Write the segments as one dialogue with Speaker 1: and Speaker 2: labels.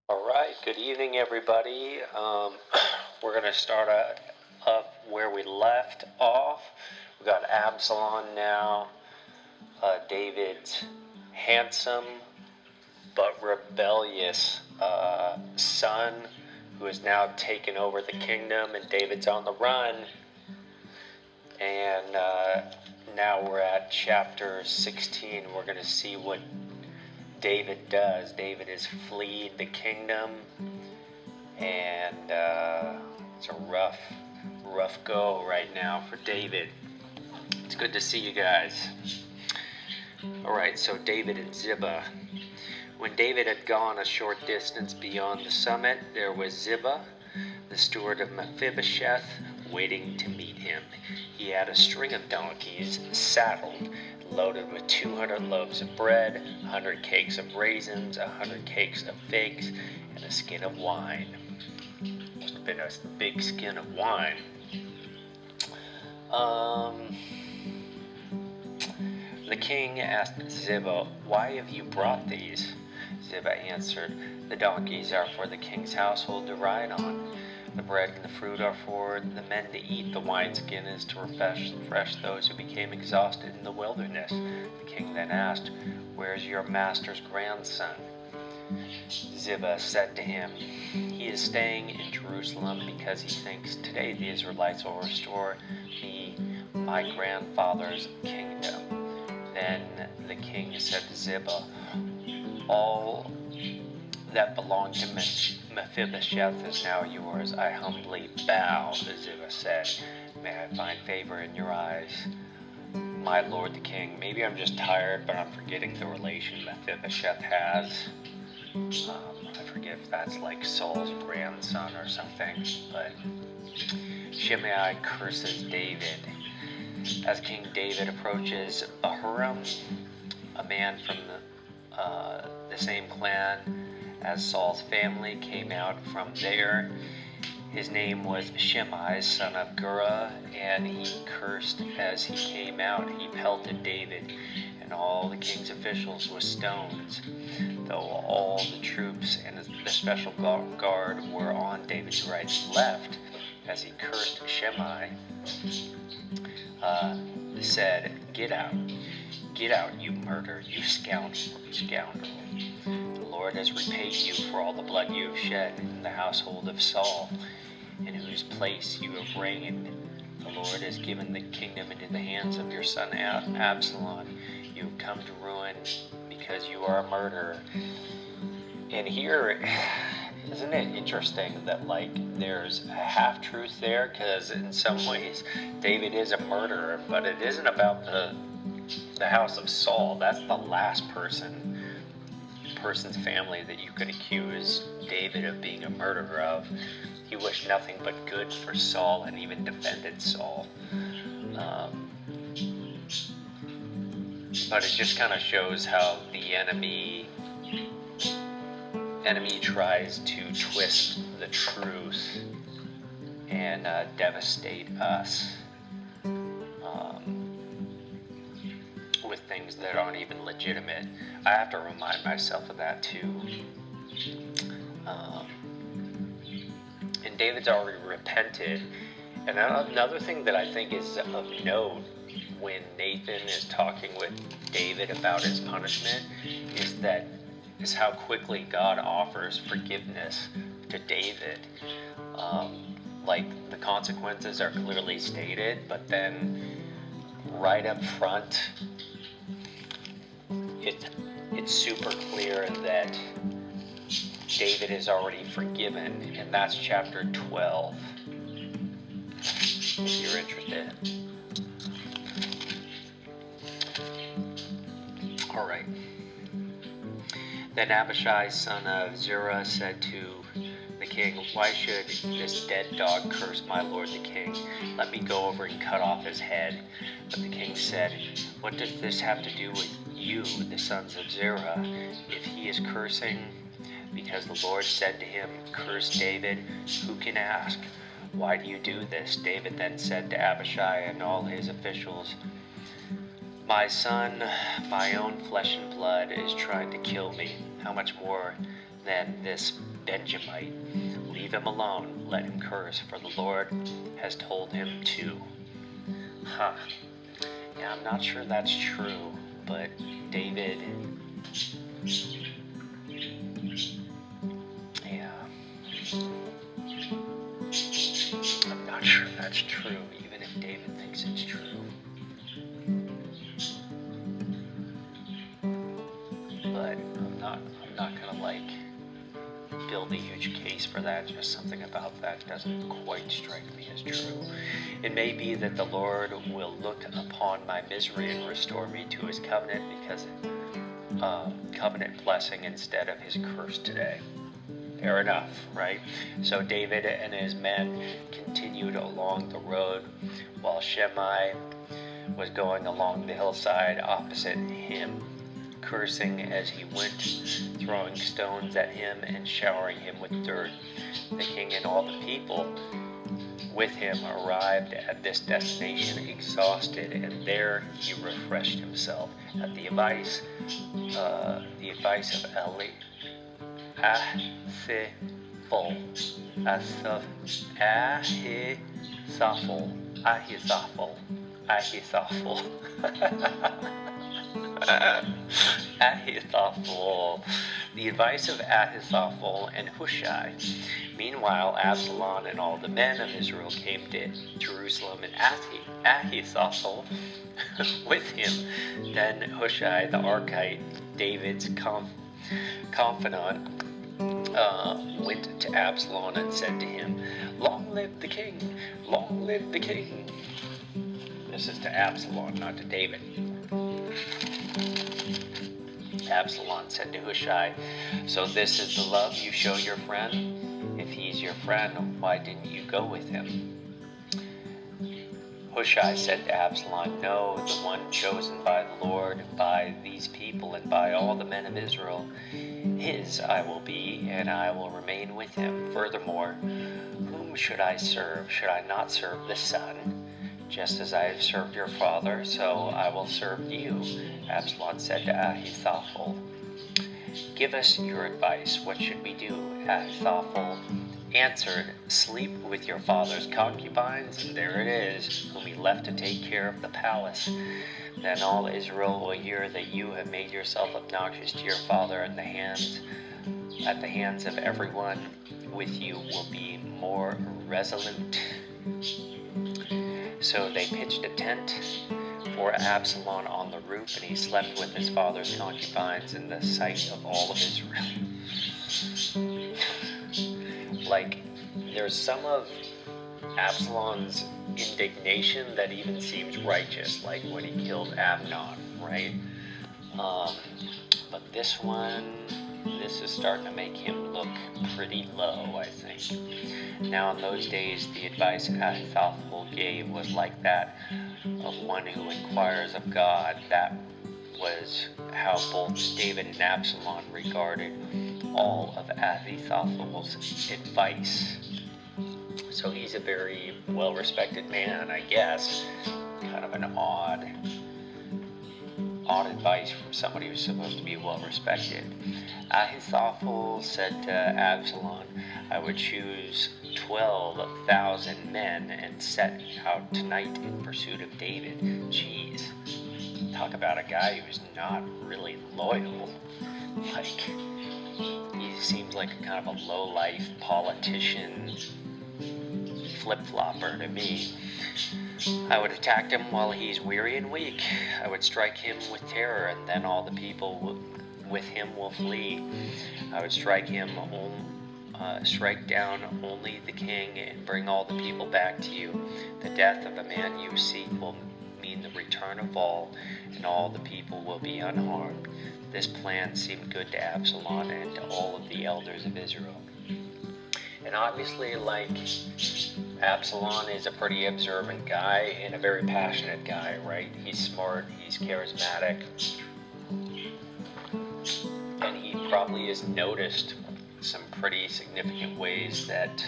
Speaker 1: All right, good evening, everybody. We're going to start up where we left off. We got Absalom now, David's handsome but rebellious son, who has now taken over the kingdom, and David's on the run. And now we're at chapter 16. We're going to see what David does. David has fled the kingdom, and it's a rough go right now for David. It's good to see you guys. Alright, so David and Ziba. When David had gone a short distance beyond the summit, there was Ziba, the steward of Mephibosheth, waiting to meet him. He had a string of donkeys saddled, loaded with 200 loaves of bread, 100 cakes of raisins, 100 cakes of figs, and a skin of wine. Must have been a big skin of wine. The king asked Ziba, "Why have you brought these?" Ziba answered, "The donkeys are for the king's household to ride on. The bread and the fruit are for the men to eat. The wineskin is to refresh those who became exhausted in the wilderness." The king then asked, "Where is your master's grandson?" Ziba said to him, "He is staying in Jerusalem because he thinks today the Israelites will restore me my grandfather's kingdom." Then the king said to Ziba, "All that belonged to Mephibosheth is now yours. I humbly bow," Ziba said. "May I find favor in your eyes, my lord the king." Maybe I'm just tired, but I'm forgetting the relation Mephibosheth has. I forget if that's like Saul's grandson or something, but Shimei curses David. As King David approaches Ahuram, a man from the same clan as Saul's family came out from there. His name was Shimei, son of Gera, and he cursed as he came out. He pelted David and all the king's officials with stones. Though all the troops and the special guard were on David's right and left, as he cursed Shimei, said, Get out, you murderer, you scoundrel. The Lord has repaid you for all the blood you have shed in the household of Saul, in whose place you have reigned. The Lord has given the kingdom into the hands of your son Absalom. You have come to ruin because you are a murderer." And here, isn't it interesting that there's a half-truth there? Because in some ways David is a murderer, but it isn't about the house of Saul. That's the last person's family that you could accuse David of being a murderer of. He wished nothing but good for Saul and even defended Saul. But it just kind of shows how the enemy tries to twist the truth and devastate us with things that aren't even legitimate. I have to remind myself of that too. And David's already repented. And another thing that I think is of note when Nathan is talking with David about his punishment is how quickly God offers forgiveness to David. The consequences are clearly stated, but then right up front, it's super clear that David is already forgiven, and that's chapter 12, if you're interested. All right. Then Abishai, son of Zeruiah, said to the king, "Why should this dead dog curse my lord the king? Let me go over and cut off his head." But the king said, "What does this have to do with you, the sons of Zeruiah? If he is cursing because the Lord said to him, 'Curse David,' who can ask? Why do you do this?" David then said to Abishai and all his officials, "My son, my own flesh and blood, is trying to kill me. How much more then this Benjamite. Leave him alone, let him curse, for the Lord has told him to. Yeah, I'm not sure that's true, but David, yeah, I'm not sure that's true, even if David thinks it's true. But I'm not gonna like build a huge case for that. Just something about that doesn't quite strike me as true. It may be that the Lord will look upon my misery and restore me to his covenant, because covenant blessing instead of his curse today. Fair enough, right? So David and his men continued along the road, while Shimei was going along the hillside opposite him, cursing as he went, throwing stones at him and showering him with dirt. The king and all the people with him arrived at this destination exhausted, and there he refreshed himself at the advice of Ahithophel, the advice of Ahithophel and Hushai. Meanwhile, Absalom and all the men of Israel came to Jerusalem, and Ahithophel with him. Then Hushai the Archite, David's confidant, went to Absalom and said to him, "Long live the king! Long live the king!" This is to Absalom, not to David. Absalom said to Hushai, "So this is the love you show your friend? If he's your friend, why didn't you go with him?" Hushai said to Absalom, "No, the one chosen by the Lord, by these people, and by all the men of Israel, his I will be, and I will remain with him. Furthermore, whom should I serve? Should I not serve the son? Just as I have served your father, so I will serve you." Absalom said to Ahithophel, "Give us your advice. What should we do?" Ahithophel answered, "Sleep with your father's concubines, and there it is, whom he left to take care of the palace. Then all Israel will hear that you have made yourself obnoxious to your father, and at the hands of everyone with you will be more resolute." So they pitched a tent for Absalom on the roof, and he slept with his father's concubines in the sight of all of Israel. Like, there's some of Absalom's indignation that even seems righteous, like when he killed Amnon, right? But this is starting to make him look pretty low, I think. Now in those days, the advice Ahithophel gave was like that of one who inquires of God. That was how both David and Absalom regarded all of Ahithophel's advice. So he's a very well-respected man, I guess. Kind of an odd advice from somebody who's supposed to be well-respected. Ahithophel said to Absalom, "I would choose 12,000 men and set out tonight in pursuit of David." Jeez. Talk about a guy who's not really loyal. Like, he seems like a kind of a low-life politician flip-flopper to me. "I would attack him while he's weary and weak. I would strike him with terror, and then all the people with him will flee. I would strike down only the king and bring all the people back to you. The death of a man you seek will mean the return of all, and all the people will be unharmed." This plan seemed good to Absalom and to all of the elders of Israel. And obviously, like, Absalom is a pretty observant guy and a very passionate guy, right? He's smart, he's charismatic, and he probably has noticed some pretty significant ways that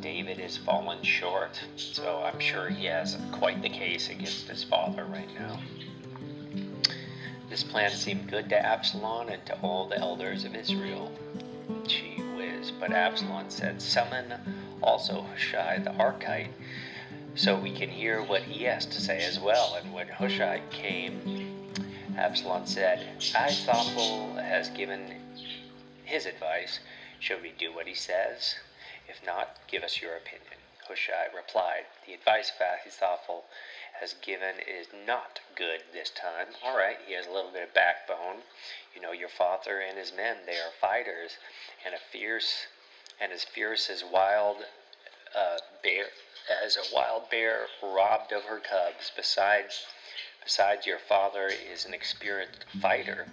Speaker 1: David has fallen short. So I'm sure he has quite the case against his father right now. This plan seemed good to Absalom and to all the elders of Israel. Gee whiz, but Absalom said, "Summon also Hushai the Archite, so we can hear what he has to say as well." And when Hushai came, Absalom said, "Ahithophel has given his advice. Should we do what he says? If not, give us your opinion." Hushai replied, "The advice of Ahithophel has given is not good this time." All right, he has a little bit of backbone. You know, your father and his men, they are fighters, and as fierce as a wild bear robbed of her cubs. Besides, your father is an experienced fighter.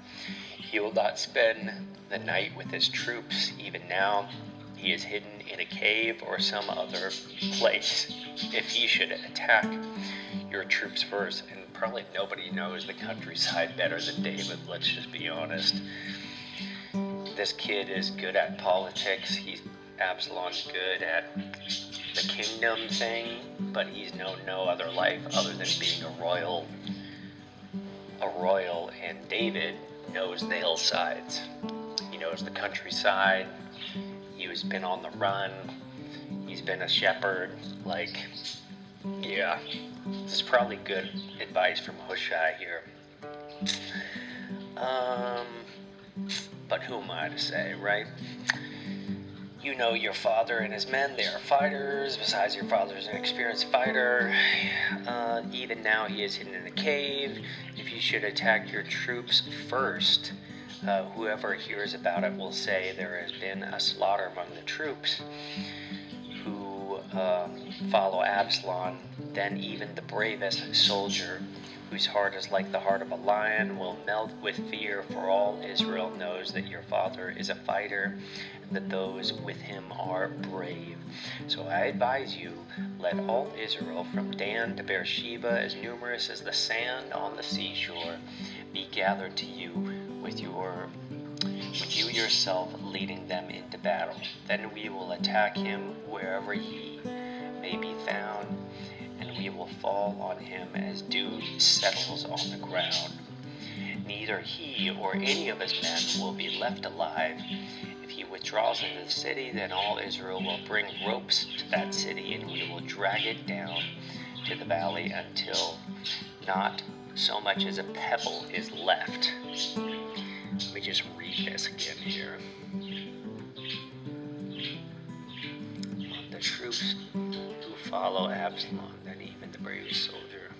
Speaker 1: He will not spend the night with his troops. Even now, he is hidden in a cave or some other place. If he should attack your troops first, and probably nobody knows the countryside better than David, let's just be honest. This kid is good at politics. Absalom's good at the kingdom thing, but he's known no other life other than being a royal, and David knows the hillsides. He knows the countryside. He's been on the run. He's been a shepherd. Yeah, this is probably good advice from Hushai here. But who am I to say, right? You know your father and his men, they are fighters. Besides, your father is an experienced fighter. Even now he is hidden in a cave. If you should attack your troops first, whoever hears about it will say there has been a slaughter among the troops who follow Absalom. Then even the bravest soldier, whose heart is like the heart of a lion, will melt with fear, for all Israel knows that your father is a fighter, and that those with him are brave. So I advise you, let all Israel from Dan to Beersheba, as numerous as the sand on the seashore, be gathered to you, with you yourself leading them into battle. Then we will attack him wherever he may be found, and we will fall on him as dew settles on the ground. Neither he or any of his men will be left alive. If he withdraws into the city, then all Israel will bring ropes to that city, and we will drag it down to the valley until not so much as a pebble is left. Let me just read this again here. The troops who follow Absalom, then even the bravest soldier.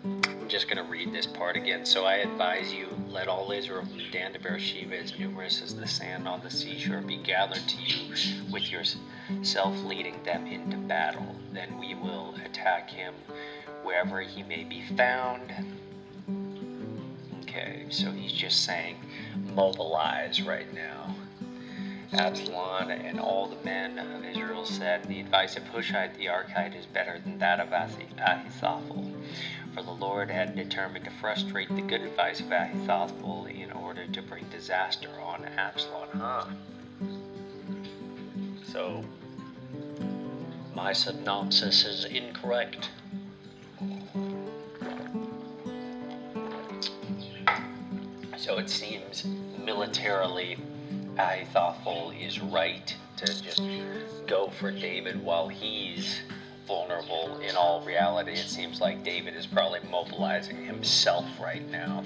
Speaker 1: I'm just going to read this part again. So I advise you, let all Israel from Dan to Beersheba, as numerous as the sand on the seashore, be gathered to you, with yourself leading them into battle. Then we will attack him wherever he may be found. Okay, so he's just saying mobilize right now. Absalom and all the men of Israel said, the advice of Hushai the Archite is better than that of Ahithophel. For the Lord had determined to frustrate the good advice of Ahithophel in order to bring disaster on Absalom. So, my synopsis is incorrect. So it seems militarily Ahithophel is right to just go for David while he's vulnerable. In all reality, it seems like David is probably mobilizing himself right now.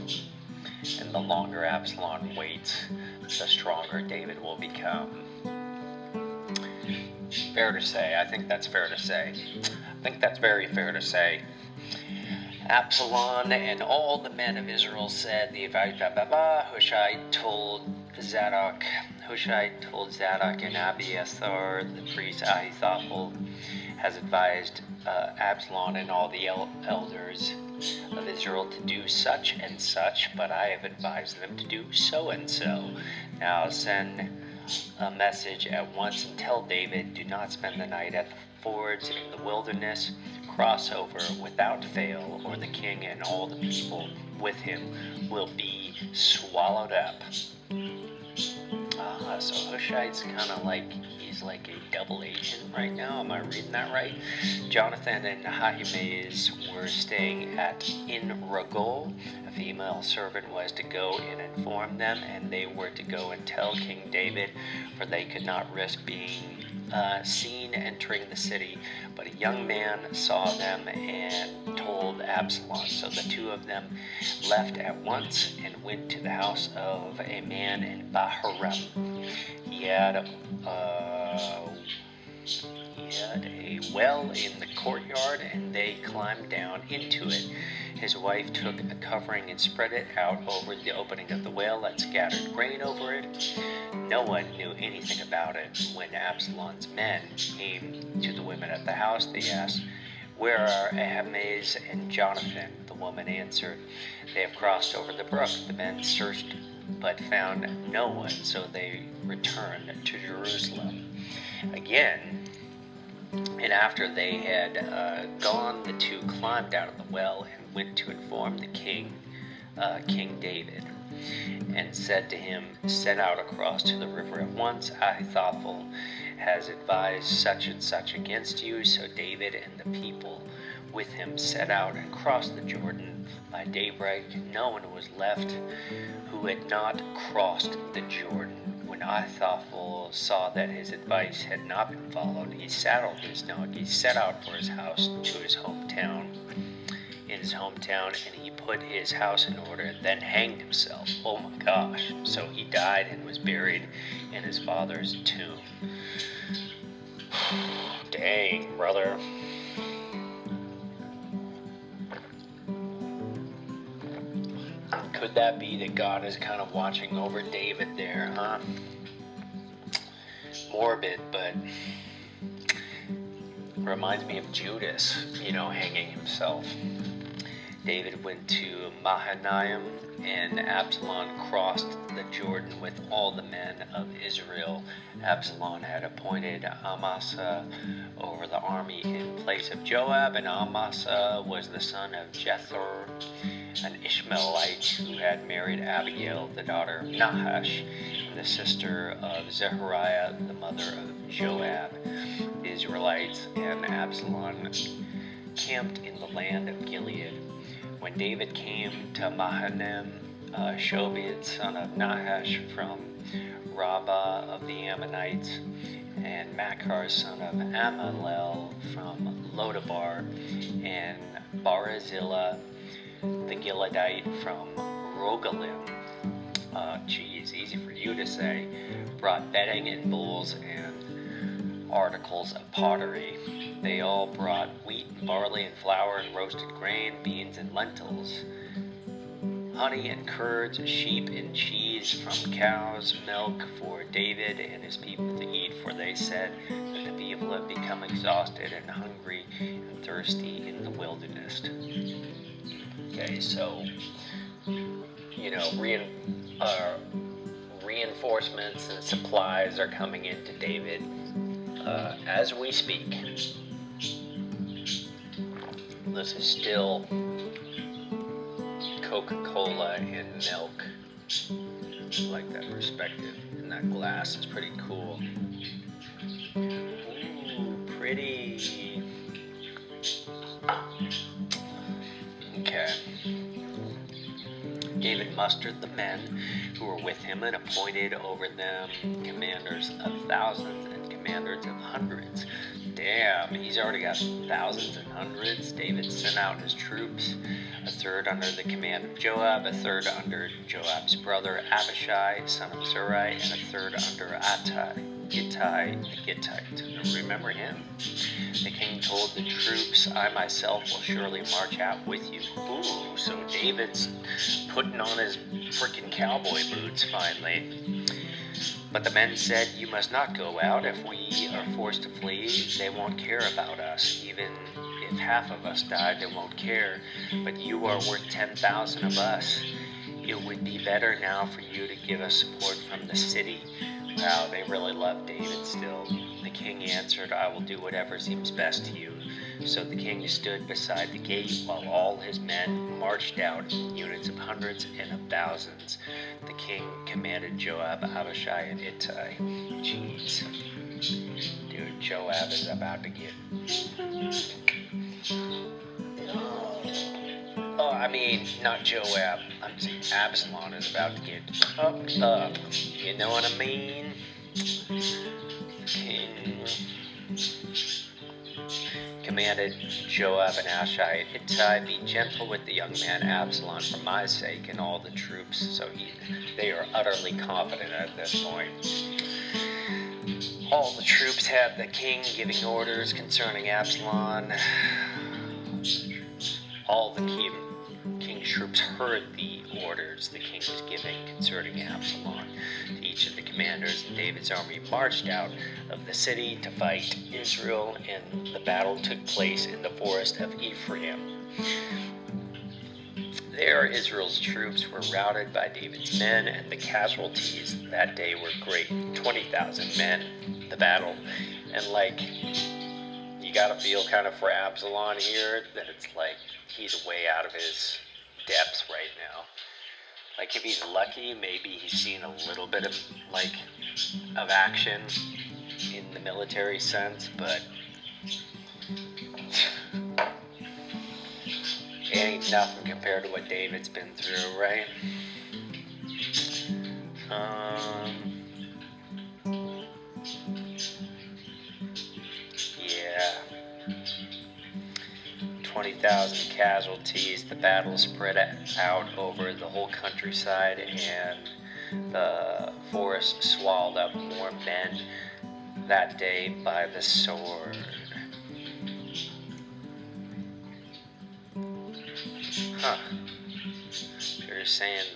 Speaker 1: And the longer Absalom waits, the stronger David will become. Fair to say. I think that's fair to say. I think that's very fair to say. Absalom and all the men of Israel said, the advice, Hushai told Zadok and Abiathar, the priest. Ahithophel has advised Absalom and all the elders of Israel to do such and such, but I have advised them to do so and so. Now send a message at once and tell David, do not spend the night at the fords in the wilderness. Cross over without fail, or the king and all the people with him will be swallowed up. So Hushai's kind of like, he's like a double agent right now. Am I reading that right? Jonathan and Ahimaaz were staying at In Rogol. A female servant was to go and inform them, and they were to go and tell King David, for they could not risk being seen entering the city. But a young man saw them and told Absalom. So the two of them left at once and went to the house of a man in Bahurim. He had a well in the courtyard, and they climbed down into it. His wife took a covering and spread it out over the opening of the well and scattered grain over it. No one knew anything about it. When Absalom's men came to the women at the house, they asked, "Where are Ahimaaz and Jonathan?" The woman answered, "They have crossed over the brook." The men searched but found no one, so they returned to Jerusalem. Again, and after they had gone, the two climbed out of the well and went to inform the king, King David, and said to him, "Set out across to the river at once. Ahithophel has advised such and such against you." So David and the people with him set out and crossed the Jordan. By daybreak, no one was left who had not crossed the Jordan. When Ahithophel saw that his advice had not been followed, he saddled his donkey, set out for his house to his hometown. In his hometown, and he put his house in order, and then hanged himself. Oh my gosh. So he died and was buried in his father's tomb. Dang, brother. Could that be that God is kind of watching over David there, huh? Morbid, but reminds me of Judas, hanging himself. David went to Mahanaim, and Absalom crossed the Jordan with all the men of Israel. Absalom had appointed Amasa over the army in place of Joab, and Amasa was the son of Jethro, an Ishmaelite who had married Abigail, the daughter of Nahash, and the sister of Zechariah, the mother of Joab. The Israelites and Absalom camped in the land of Gilead. When David came to Mahanaim, Shobed, son of Nahash from Rabbah of the Ammonites, and Machir, son of Ammiel from Lodabar, and Barzillai, the Gileadite from Rogelim, easy for you to say, brought bedding and bowls and articles of pottery. They all brought wheat and barley and flour and roasted grain, beans and lentils, honey and curds, sheep and cheese from cows, milk for David and his people to eat, for they said that the people have become exhausted and hungry and thirsty in the wilderness. Okay, so, reinforcements and supplies are coming into David as we speak. This is still Coca-Cola and milk. I like that perspective. And that glass is pretty cool. Ooh, pretty. Okay. David mustered the men who were with him and appointed over them commanders of thousands and commanders of hundreds. Damn, he's already got thousands and hundreds. David sent out his troops, a third under the command of Joab, a third under Joab's brother Abishai, son of Zeruiah, and a third under Ittai the Gittite. Remember him? The king told the troops, "I myself will surely march out with you." Ooh, so David's putting on his freaking cowboy boots finally. But the men said, "You must not go out. If we are forced to flee, they won't care about us. Even if half of us die, they won't care. But you are worth 10,000 of us. It would be better now for you to give us support from the city." Wow, they really love David still. The king answered, "I will do whatever seems best to you." So the king stood beside the gate while all his men marched out in units of hundreds and of thousands. The king commanded Joab, Abishai, and Ittai. Jeez. Dude, Joab is about to get... not Joab. I'm saying Absalom is about to get up. You know what I mean? King commanded Joab and Abishai, Ittai, be gentle with the young man Absalom for my sake and all the troops. So they are utterly confident at this point. All the troops had the king giving orders concerning Absalom. All the king's troops heard the orders the king was giving concerning Absalom to each of the commanders, and David's army marched out of the city to fight Israel, and the battle took place in the forest of Ephraim. There Israel's troops were routed by David's men, and the casualties that day were great, 20,000 men in the battle. And you gotta feel kind of for Absalom here, that it's like he's way out of his depths right now. If he's lucky, maybe he's seen a little bit of action in the military sense, but it ain't nothing compared to what David's been through, right? Yeah. 20,000 casualties. The battle spread out over the whole countryside, and the forest swallowed up more men that day by the sword. Huh. You're saying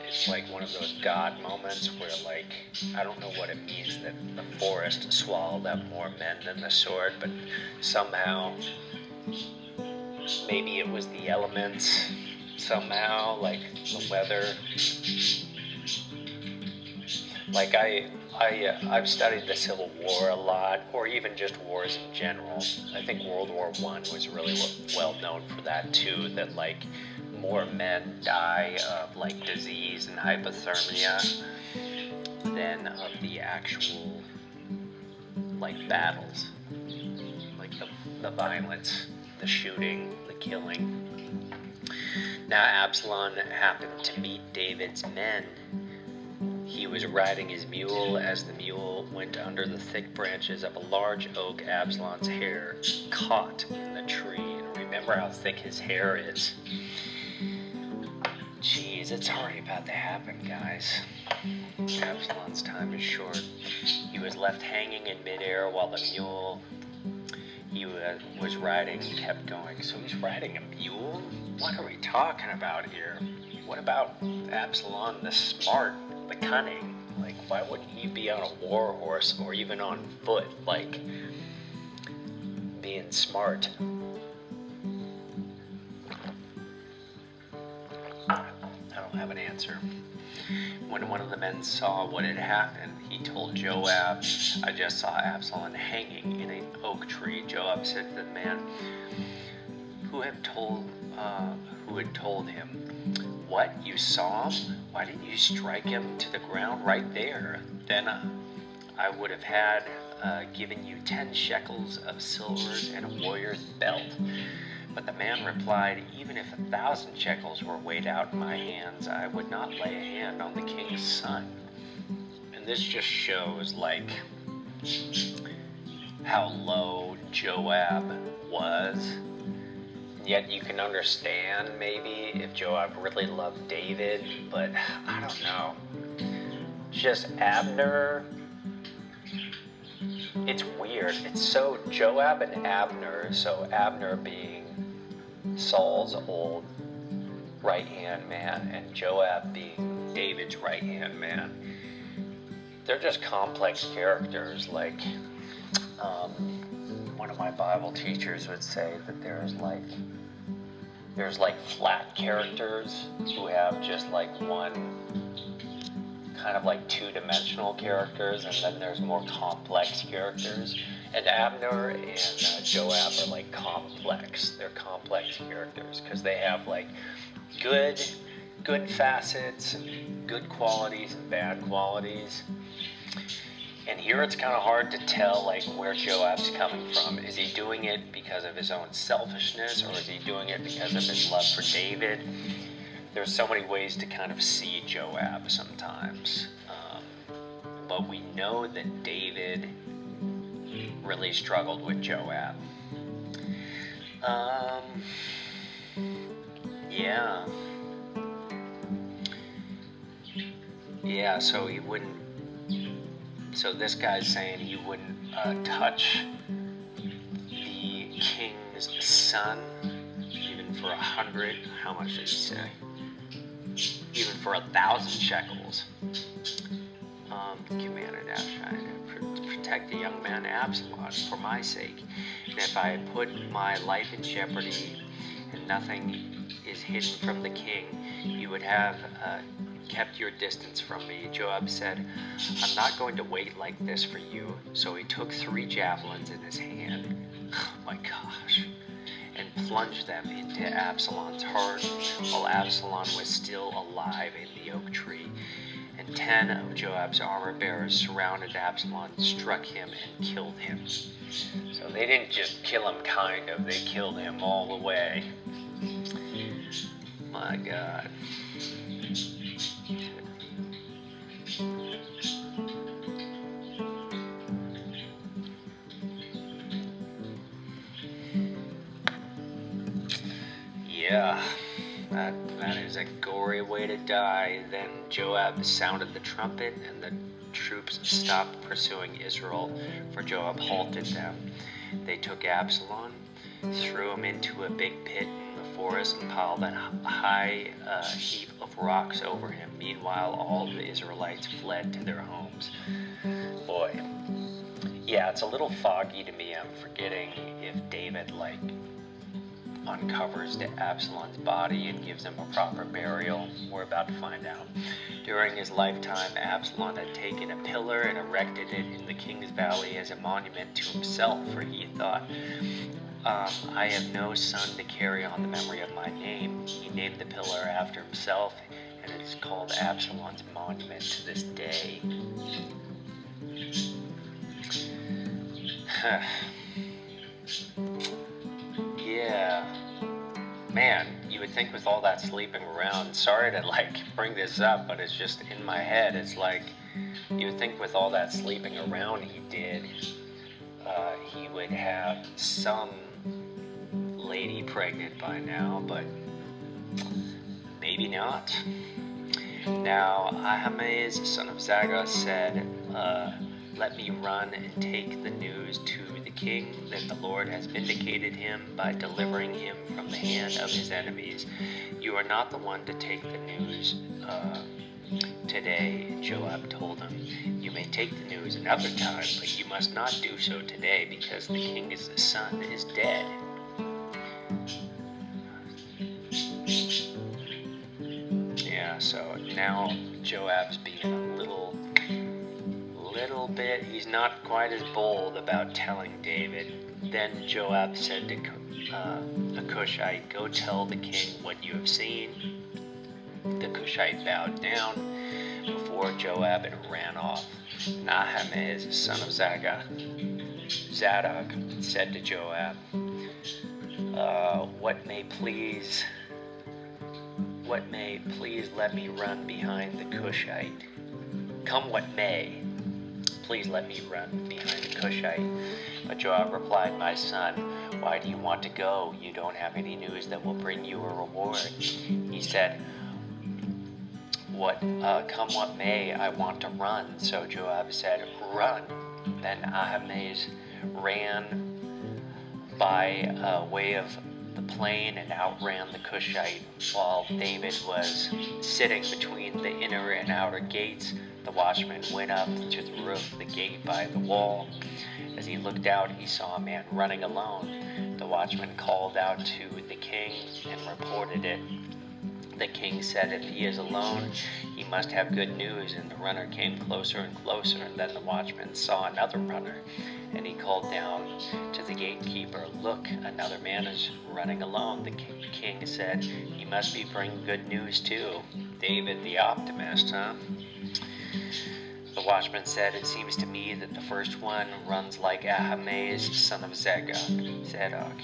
Speaker 1: it's like one of those God moments where I don't know what it means that the forest swallowed up more men than the sword, but somehow maybe it was the elements, somehow, the weather. I've studied the Civil War a lot, or even just wars in general. I think World War I was really well known for that too, that more men die of disease and hypothermia than of the actual battles, the violence, the shooting, the killing. Now Absalom happened to meet David's men. He was riding his mule as the mule went under the thick branches of a large oak. Absalom's hair caught in the tree. And remember how thick his hair is. Jeez, it's already about to happen, guys. Absalom's time is short. He was left hanging in midair while the mule he was riding kept going. So he's riding a mule? What are we talking about here? What about Absalom the smart, the cunning? Why wouldn't he be on a war horse or even on foot, being smart? I don't have an answer. When one of the men saw what had happened, he told Joab, I just saw Absalom hanging in an oak tree. Joab said to the man who had told him, what, you saw him? Why didn't you strike him to the ground right there? Then I would have had given you 10 shekels of silver and a warrior's belt. But the man replied, even if 1,000 shekels were weighed out in my hands, I would not lay a hand on the king's son. And this just shows, how low Joab was. Yet you can understand, maybe, if Joab really loved David, but I don't know. Just Abner, it's weird. It's so Joab and Abner, so Abner being Saul's old right-hand man, and Joab being David's right-hand man. They're just complex characters. One of my Bible teachers would say that there's flat characters who have just one kind of two-dimensional characters, and then there's more complex characters. And Abner and Joab are like complex. They're complex characters because they have like good facets, good qualities and bad qualities. And here it's kind of hard to tell like where Joab's coming from. Is he doing it because of his own selfishness, or is he doing it because of his love for David? There's so many ways to kind of see Joab sometimes. But we know that David really struggled with Joab. Yeah, so he wouldn't. So this guy's saying he wouldn't touch the king's son, even for 100. How much did he say? Even for 1,000 shekels. Commanded Abishai to protect the young man Absalom for my sake. And if I had put my life in jeopardy and nothing is hidden from the king, you would have kept your distance from me. Joab said, I'm not going to wait like this for you. So he took 3 javelins in his hand, oh my gosh, and plunged them into Absalom's heart while Absalom was still alive in the oak tree. And 10 of Joab's armor bearers surrounded Absalom, struck him, and killed him. So they didn't just kill him kind of, they killed him all the way. My God. Yeah, that is a gory way to die. Then Joab sounded the trumpet, and the troops stopped pursuing Israel, for Joab halted them. They took Absalom, threw him into a big pit in the forest, and piled a high heap of rocks over him. Meanwhile, all the Israelites fled to their homes. Boy, yeah, it's a little foggy to me. I'm forgetting if David, uncovers Absalom's body and gives him a proper burial. We're about to find out. During his lifetime, Absalom had taken a pillar and erected it in the king's valley as a monument to himself, for he thought, I have no son to carry on the memory of my name. He named the pillar after himself, and it is called Absalom's monument to this day. Yeah, man, you would think with all that sleeping around, sorry to bring this up, but it's just in my head, it's like, you would think with all that sleeping around he did, he would have some lady pregnant by now, but maybe not. Now Ahimaaz, son of Zagah, said, let me run and take the news to the king that the Lord has vindicated him by delivering him from the hand of his enemies. You are not the one to take the news today, Joab told him. You may take the news another time, but you must not do so today, because the king's son is dead. Yeah, so now Joab's being a little bit, he's not quite as bold about telling David. Then Joab said to the Cushite, go tell the king what you have seen. The Cushite bowed down before Joab and ran off. Ahimaaz, son of Zadok, said to Joab, what may please let me run behind the Cushite. Come what may, please let me run behind the Cushite. But Joab replied, my son, why do you want to go? You don't have any news that will bring you a reward. He said, come what may, I want to run. So Joab said, run. Then Ahimaaz ran by way of the plain and outran the Cushite, while David was sitting between the inner and outer gates. The watchman went up to the roof of the gate by the wall. As he looked out, he saw a man running alone. The watchman called out to the king and reported it. The king said, if he is alone, he "You must have good news." And the runner came closer and closer, and then the watchman saw another runner, and he called down to the gatekeeper, "Look, another man is running alone." The king said, "He must be bringing good news too." David the optimist, huh? The watchman said, "It seems to me that the first one runs like Ahimaaz, son of Zadok.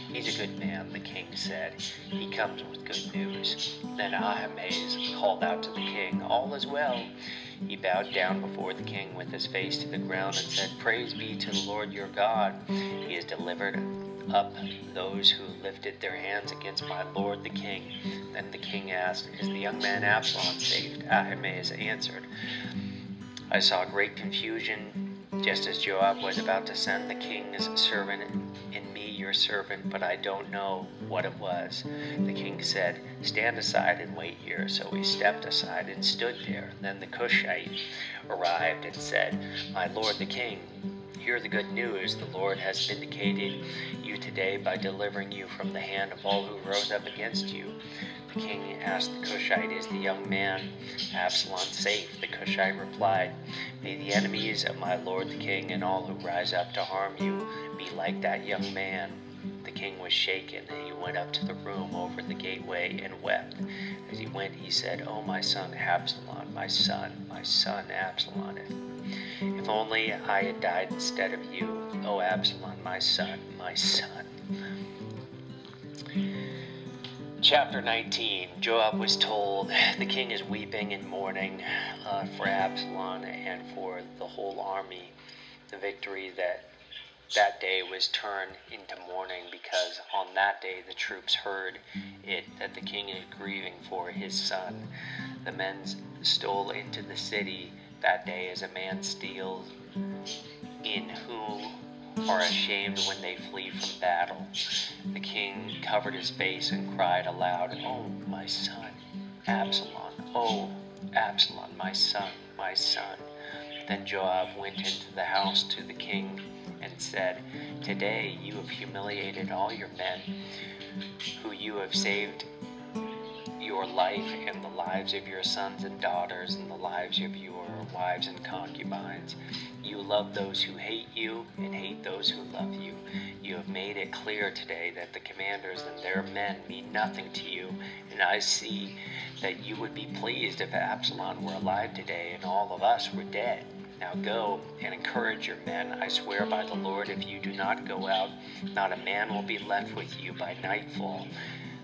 Speaker 1: He's a good man," the king said. "He comes with good news." Then Ahimaaz called out to the king, "All is well." He bowed down before the king with his face to the ground and said, "Praise be to the Lord your God. He has delivered up those who lifted their hands against my lord the king." Then the king asked, "Is the young man Absalom saved?" Ahimaaz answered, "I saw great confusion just as Joab was about to send the king's servant and me your servant, but I don't know what it was." The king said, "Stand aside and wait here." So he stepped aside and stood there. Then the Cushite arrived and said, "My lord the king, hear the good news. The Lord has vindicated you today by delivering you from the hand of all who rose up against you." The king asked the Cushite, "Is the young man Absalom safe?" The Cushite replied, "May the enemies of my lord the king and all who rise up to harm you be like that young man." The king was shaken, and he went up to the room over the gateway and wept. As he went, he said, "Oh, my son Absalom, my son Absalom, if only I had died instead of you. Oh, Absalom, my son, my son." Chapter 19. Joab was told, "The king is weeping and mourning for Absalom and for the whole army." The victory that day was turned into mourning because on that day the troops heard that the king is grieving for his son. The men stole into the city that day as a man steals, in whom are ashamed when they flee from battle. The king covered his face and cried aloud, "Oh, my son, Absalom! Oh, Absalom, my son, my son!" Then Joab went into the house to the king and said, "Today you have humiliated all your men, who you have saved your life and the lives of your sons and daughters and the lives of your wives and concubines. You love those who hate you and hate those who love you. You have made it clear today that the commanders and their men mean nothing to you, and I see that you would be pleased if Absalom were alive today and all of us were dead. Now go and encourage your men. I swear by the Lord, if you do not go out, not a man will be left with you by nightfall.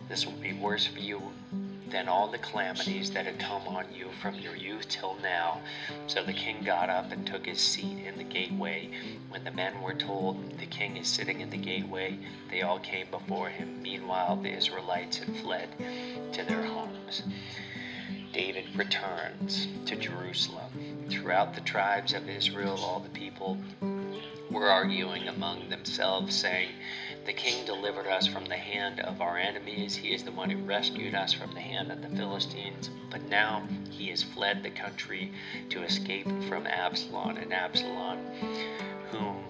Speaker 1: This will be worse for you than all the calamities that had come on you from your youth till now." So the king got up and took his seat in the gateway. When the men were told, "The king is sitting in the gateway," they all came before him. Meanwhile, the Israelites had fled to their homes. David returns to Jerusalem. Throughout the tribes of Israel, all the people were arguing among themselves, saying, "The king delivered us from the hand of our enemies. He is the one who rescued us from the hand of the Philistines. But now he has fled the country to escape from Absalom, and Absalom, whom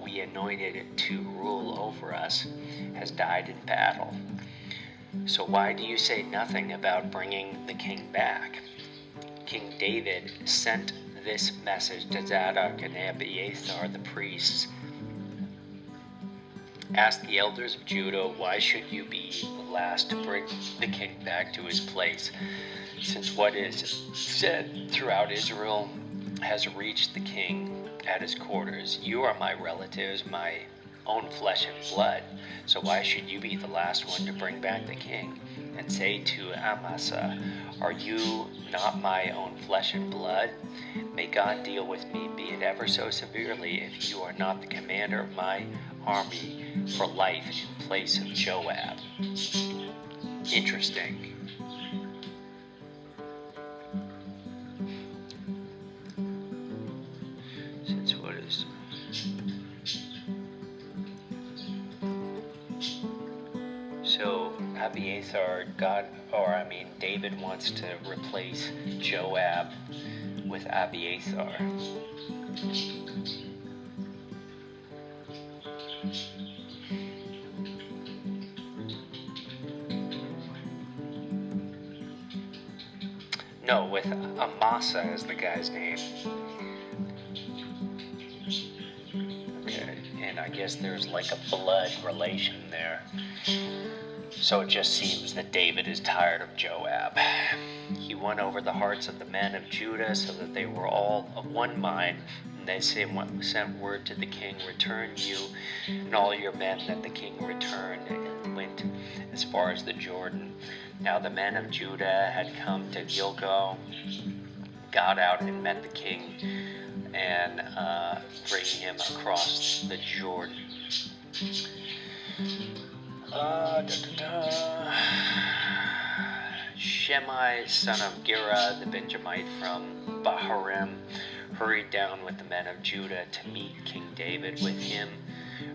Speaker 1: we anointed to rule over us, has died in battle. So why do you say nothing about bringing the king back?" King David sent this message to Zadok and Abiathar the priests: "Ask the elders of Judah, why should you be the last to bring the king back to his place, since what is said throughout Israel has reached the king at his quarters. You are my relatives, my own flesh and blood, so why should you be the last one to bring back the king? And say to Amasa, are you not my own flesh and blood? May God deal with me, be it ever so severely, if you are not the commander of my army for life in place of Joab." Interesting. Since what is... So David wants to replace Joab with Abiathar. No, with Amasa as the guy's name. Okay, and I guess there's like a blood relation there. So it just seems that David is tired of Joab. He won over the hearts of the men of Judah so that they were all of one mind. And they sent word to the king, return you and all your men. That the king returned and went as far as the Jordan. Now the men of Judah had come to Gilgal, got out and met the king, and bringing him across the Jordan. Shimei, son of Gera, the Benjamite from Bahurim, hurried down with the men of Judah to meet King David. With him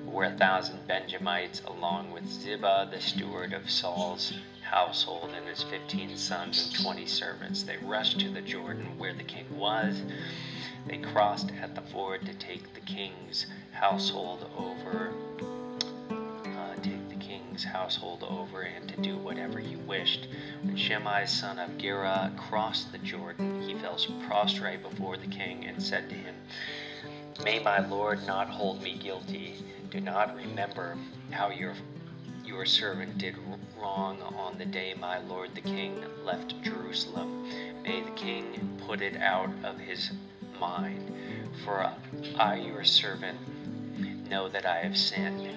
Speaker 1: were 1,000 Benjamites, along with Ziba, the steward of Saul's household, and his 15 sons and 20 servants. They rushed to the Jordan where the king was. They crossed at the ford to take the king's household over and to do whatever he wished. When Shimei, son of Gera, crossed the Jordan, he fell prostrate before the king and said to him, May my lord not hold me guilty. Do not remember how your servant did wrong on the day my lord the king left Jerusalem. May the king put it out of his mind, for I, your servant, know that I have sinned.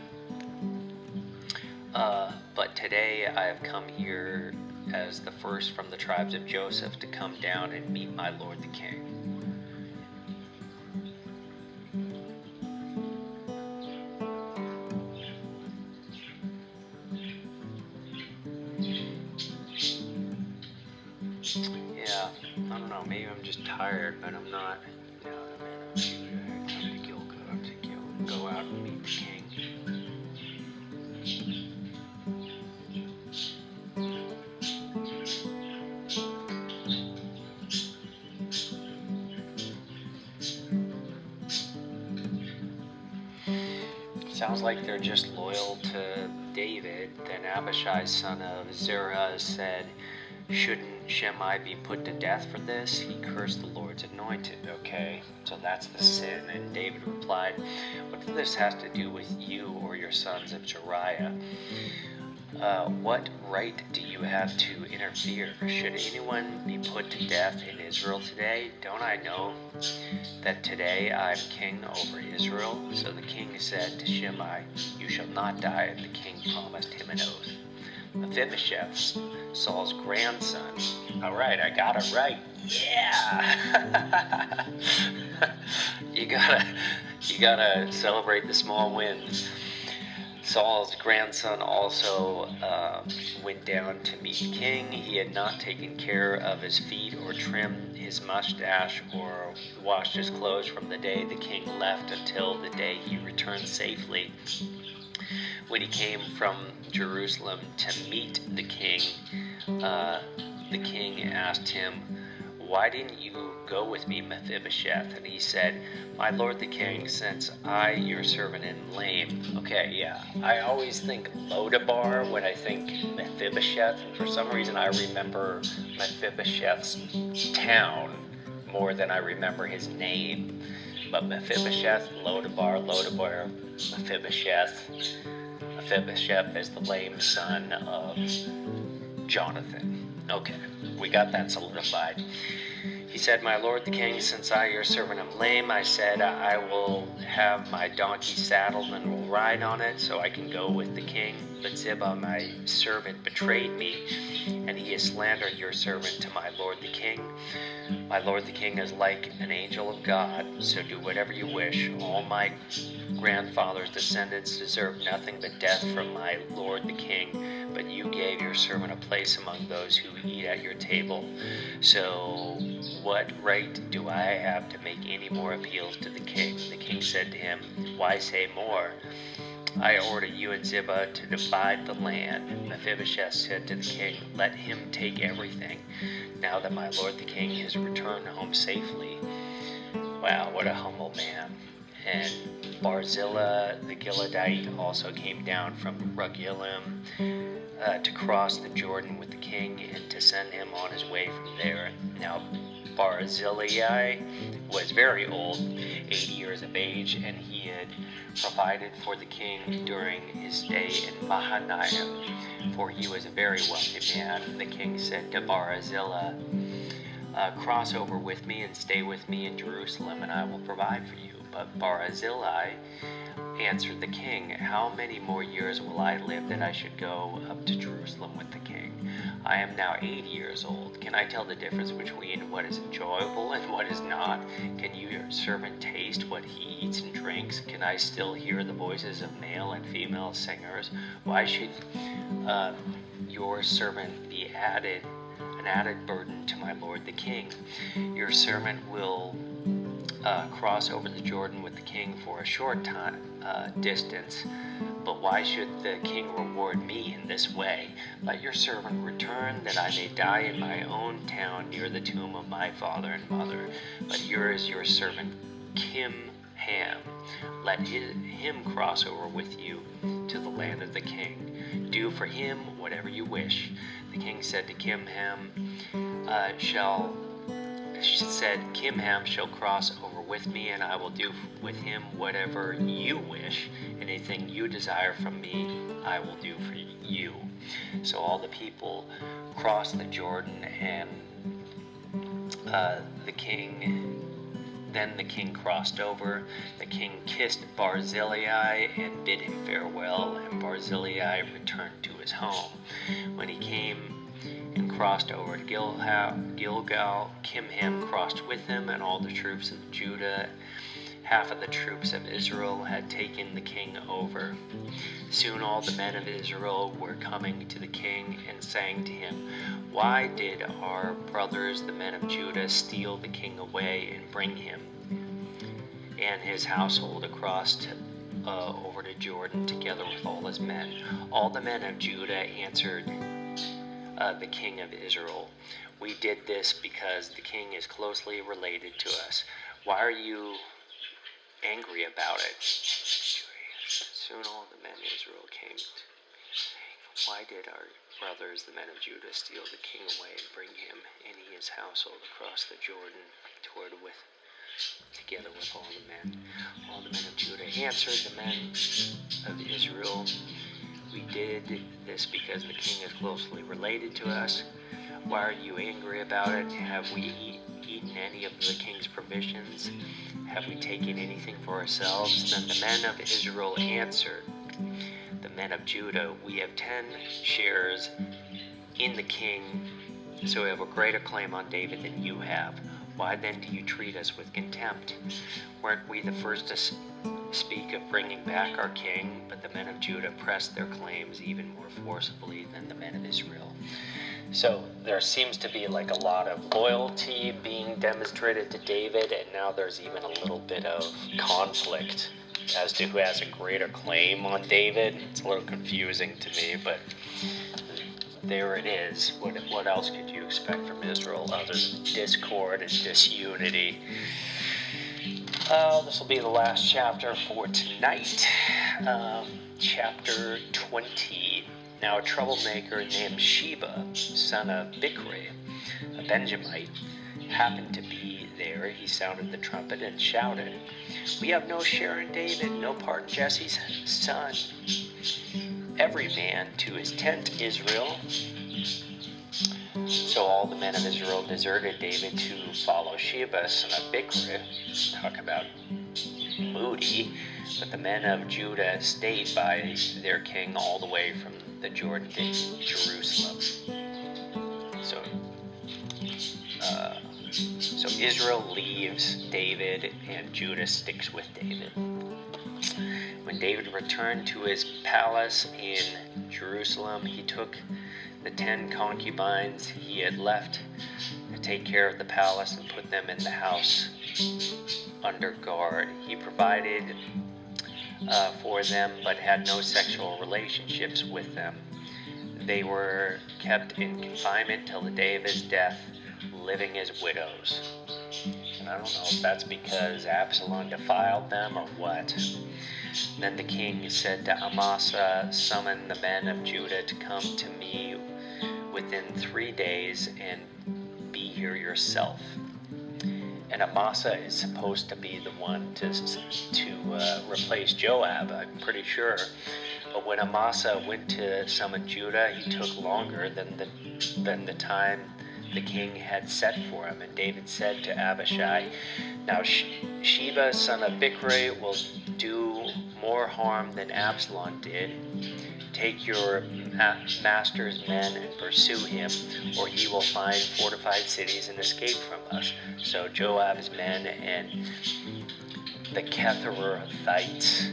Speaker 1: But today I have come here as the first from the tribes of Joseph to come down and meet my lord the king. Yeah, I don't know, maybe I'm just tired, but I'm not. Now the men of Judah come to Gilgal to go out and meet the king. Sounds like they're just loyal to David. Then Abishai, son of Zerah, said, Shouldn't Shimei be put to death for this? He cursed the Lord's anointed. Okay, so that's the sin. And David replied, What does this have to do with you or your sons of Jeriah? What right do you have to interfere? Should anyone be put to death in Israel today? Don't I know that today I am king over Israel? So the king said to Shimei, You shall not die. And the king promised him an oath. Mephibosheth, Saul's grandson. All right, I got it right. Yeah. You gotta celebrate the small wins. Saul's grandson also went down to meet the king. He had not taken care of his feet or trimmed his mustache or washed his clothes from the day the king left until the day he returned safely. When he came from Jerusalem to meet the king asked him, Why didn't you go with me, Mephibosheth? And he said, My lord the king, since I, your servant, am lame. Okay, yeah. I always think Lodabar when I think Mephibosheth. And for some reason, I remember Mephibosheth's town more than I remember his name. But Mephibosheth, Lodabar, Mephibosheth. Mephibosheth is the lame son of Jonathan. Okay, we got that solidified. He said, My lord the king, since I, your servant, am lame, I said, I will have my donkey saddled and will ride on it so I can go with the king. But Ziba, my servant, betrayed me, and he has slandered your servant to my lord the king. My lord the king is like an angel of God, so do whatever you wish. All my grandfather's descendants deserve nothing but death from my lord the king, but you gave your servant a place among those who eat at your table. So what right do I have to make any more appeals to the king? The king said to him, Why say more? I order you and Ziba to divide the land. Mephibosheth said to the king, Let him take everything, now that my lord the king has returned home safely. Wow, what a humble man. And Barzillai the Gileadite also came down from Rogelim to cross the Jordan with the king and to send him on his way from there. Now Barzillai was very old, 80 years of age, and he had provided for the king during his stay in Mahanaim, for he was a very wealthy man. The king said to Barzillai, cross over with me and stay with me in Jerusalem, and I will provide for you. But Barzillai answered the king, how many more years will I live that I should go up to Jerusalem with the king? I am now 80 years old. Can I tell the difference between what is enjoyable and what is not? Can your servant taste what he eats and drinks? Can I still hear the voices of male and female singers? Why should your servant be an added burden to my lord the king? Your servant will cross over the Jordan with the king for a short time distance, but why should the king reward me in this way? Let your servant return, that I may die in my own town near the tomb of my father and mother. But here is your servant Kimham. Let him cross over with you to the land of the king. Do for him whatever you wish. The king said to Kimham, Kimham shall cross over with me, and I will do with him whatever you wish. Anything you desire from me, I will do for you. So all the people crossed the Jordan, and Then the king crossed over. The king kissed Barzillai and bid him farewell, and Barzillai returned to his home. When he came and crossed over to Gilgal, Kimham crossed with him, and all the troops of Judah. Half of the troops of Israel had taken the king over. Soon all the men of Israel were coming to the king and saying to him, why did our brothers, the men of Judah, steal the king away and bring him and his household across over to Jordan together with all his men? All the men of Judah answered the king of Israel, we did this because the king is closely related to us. Why are you angry about it? Soon all the men of Israel came, saying, why did our brothers, the men of Judah, steal the king away and bring him and his household across the Jordan together with all the men? All the men of Judah answered the men of Israel, we did this because the king is closely related to us. Why are you angry about it? Have we eaten any of the king's provisions? Have we taken anything for ourselves? Then the men of Israel answered the men of Judah, we have 10 shares in the king, so we have a greater claim on David than you have. Why then do you treat us with contempt? Weren't we the first to speak of bringing back our king? But the men of Judah pressed their claims even more forcibly than the men of Israel. So there seems to be like a lot of loyalty being demonstrated to David, and now there's even a little bit of conflict as to who has a greater claim on David. It's a little confusing to me, but there it is. What else could you expect from Israel other than discord and disunity? This will be the last chapter for tonight. Chapter 20. Now a troublemaker named Sheba, son of Bichri, a Benjamite, happened to be there. He sounded the trumpet and shouted, we have no share in David, no part in Jesse's son. Every man to his tent, Israel. So all the men of Israel deserted David to follow Sheba, son of Bichri. Talk about moody. But the men of Judah stayed by their king all the way from the Jordan to Jerusalem. So Israel leaves David and Judah sticks with David. When David returned to his palace in Jerusalem, he took the 10 concubines he had left to take care of the palace and put them in the house under guard. He provided for them but had no sexual relationships with them. They were kept in confinement till the day of his death, living as widows. And I don't know if that's because Absalom defiled them or what. Then the king said to Amasa, "Summon the men of Judah to come to me within 3 days and be here yourself." And Amasa is supposed to be the one to replace Joab, I'm pretty sure. But when Amasa went to summon Judah, he took longer than the time the king had set for him. And David said to Abishai, "Now Sheba, son of Bichri, will do more harm than Absalom did. Take your master's men and pursue him, or he will find fortified cities and escape from us." So Joab's men and the Ketharathites,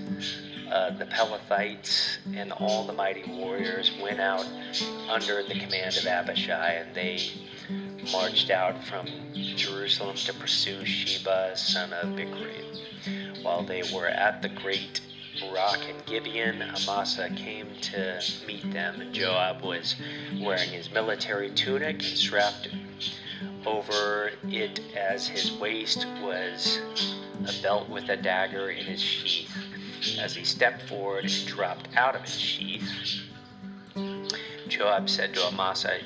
Speaker 1: the Pelethites, and all the mighty warriors went out under the command of Abishai, and they marched out from Jerusalem to pursue Sheba, son of Bichri. While they were at the great rock in Gibeon, Amasa came to meet them, and Joab was wearing his military tunic, and strapped over it as his waist was a belt with a dagger in his sheath. As he stepped forward and dropped out of his sheath, Joab said to Amasa,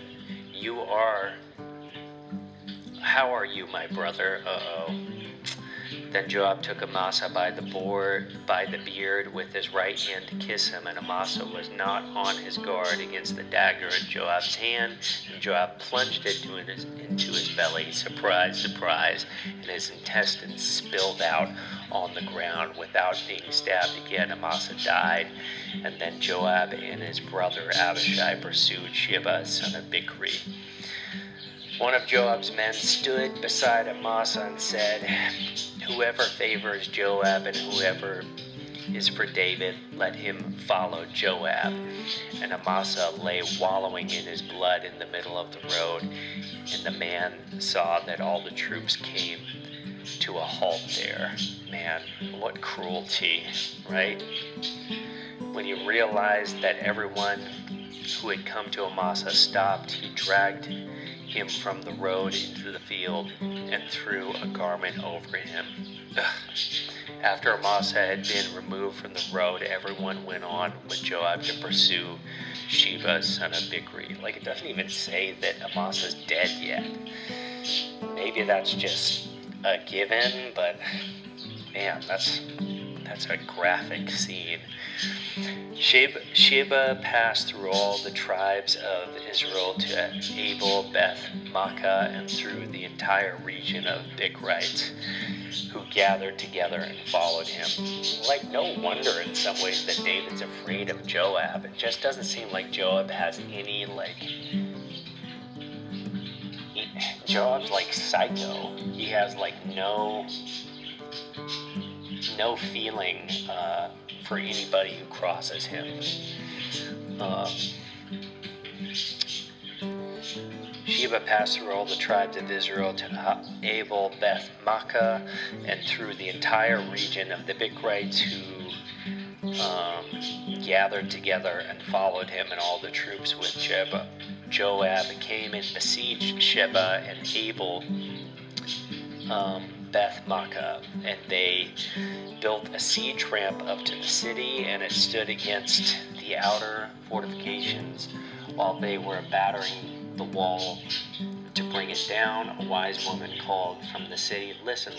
Speaker 1: "How are you, my brother?" Then Joab took Amasa by the beard with his right hand to kiss him, and Amasa was not on his guard against the dagger in Joab's hand, and Joab plunged it into his belly. Surprise, surprise, and his intestines spilled out on the ground. Without being stabbed again, Amasa died. And then Joab and his brother Abishai pursued Sheba, son of Bichri. One of Joab's men stood beside Amasa and said, "Whoever favors Joab and whoever is for David, let him follow Joab." And Amasa lay wallowing in his blood in the middle of the road, and the man saw that all the troops came to a halt there. Man, what cruelty, right? When he realized that everyone who had come to Amasa stopped, he dragged him from the road into the field and threw a garment over him. After Amasa had been removed from the road, everyone went on with Joab to pursue Sheba, son of Bichri. Like, it doesn't even say that Amasa's dead yet. Maybe that's just a given, but man, that's a graphic scene. Sheba passed through all the tribes of Israel to Abel, Beth, Makkah, and through the entire region of Bichrites, who gathered together and followed him. Like, no wonder in some ways that David's afraid of Joab. It just doesn't seem like Joab has any, Joab's like psycho. He has no feeling for anybody who crosses him. Sheba passed through all the tribes of Israel to Abel, Beth, Makkah, and through the entire region of the Bichrites, who gathered together and followed him, and all the troops with Joab came and besieged Sheba and Abel, Beth Makkah, and they built a siege ramp up to the city, and it stood against the outer fortifications. While they were battering the wall to bring it down, a wise woman called from the city, "Listen,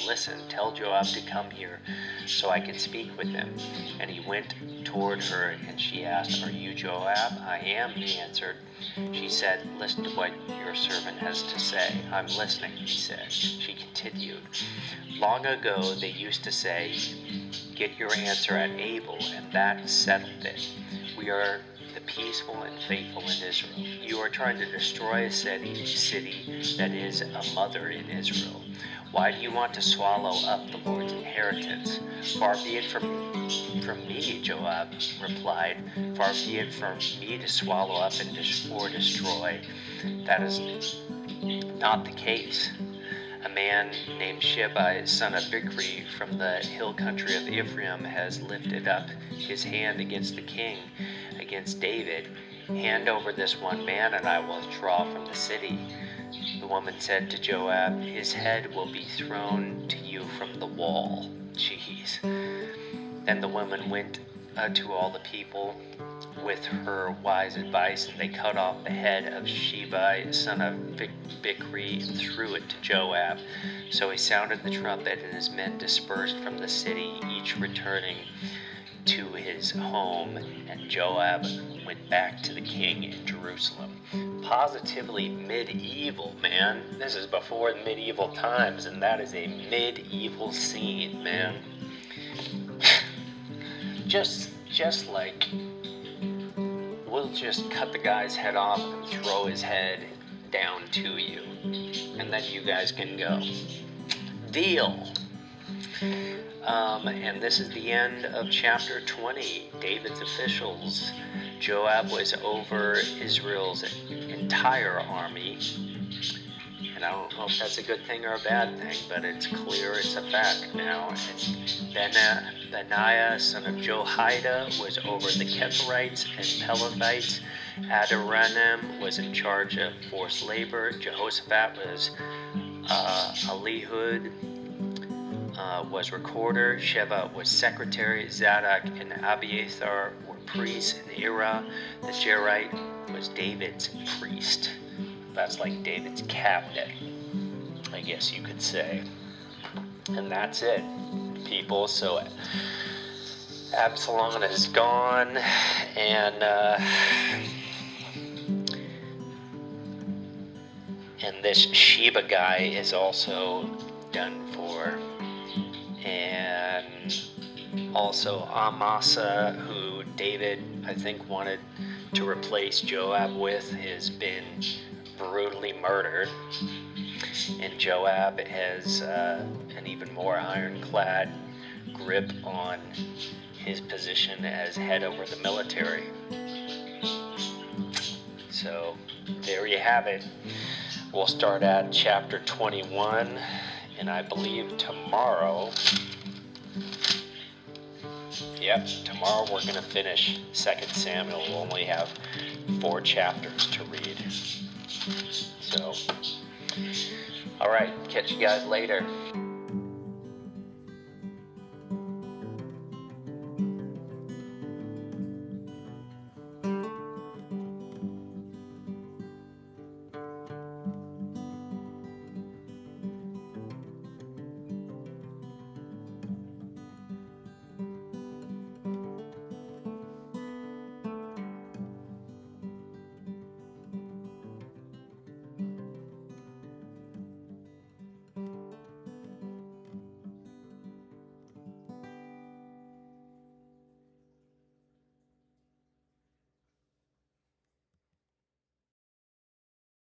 Speaker 1: tell Joab to come here so I can speak with him." And he went toward her, and she asked, "Are you Joab?" "I am," he answered. She said, "Listen to what your servant has to say." "I'm listening," he said. She continued, "Long ago they used to say, 'Get your answer at Abel,' and that settled it. We are the peaceful and faithful in Israel. You are trying to destroy a city that is a mother in Israel. Why do you want to swallow up the Lord's inheritance?" "Far be it from me," Joab replied. "Far be it from me to swallow up or destroy. That is not the case. A man named Sheba, son of Bichri, from the hill country of Ephraim, has lifted up his hand against the king, against David. Hand over this one man, and I will withdraw from the city." The woman said to Joab, "His head will be thrown to you from the wall." Jeez. Then the woman went to all the people with her wise advice, and they cut off the head of Shebai, son of Bichri, and threw it to Joab. So he sounded the trumpet, and his men dispersed from the city, each returning to his home, and Joab went back to the king in Jerusalem. Positively medieval, man. This is before medieval times, and that is a medieval scene, man. just like, we'll just cut the guy's head off and throw his head down to you, and then you guys can go. Deal. And this is the end of chapter 20, David's officials. Joab was over Israel's entire army. And I don't know if that's a good thing or a bad thing, but it's clear it's a fact now. And Benaiah, son of Jehoiada, was over the Ketherites and Pelethites. Adoniram was in charge of forced labor. Jehoshaphat was Elihud was recorder. Sheva was secretary. Zadok and Abiathar were priests. And Ira, the Jerite, was David's priest. That's like David's cabinet, I guess you could say. And that's it, people. So Absalom is gone, and this Sheba guy is also done for. And also Amasa, who David, I think, wanted to replace Joab with, has been brutally murdered. And Joab has an even more ironclad grip on his position as head over the military. So there you have it. We'll start at chapter 21, and I believe tomorrow, tomorrow we're going to finish 2 Samuel. We'll only have 4 chapters to read. So, all right, catch you guys later.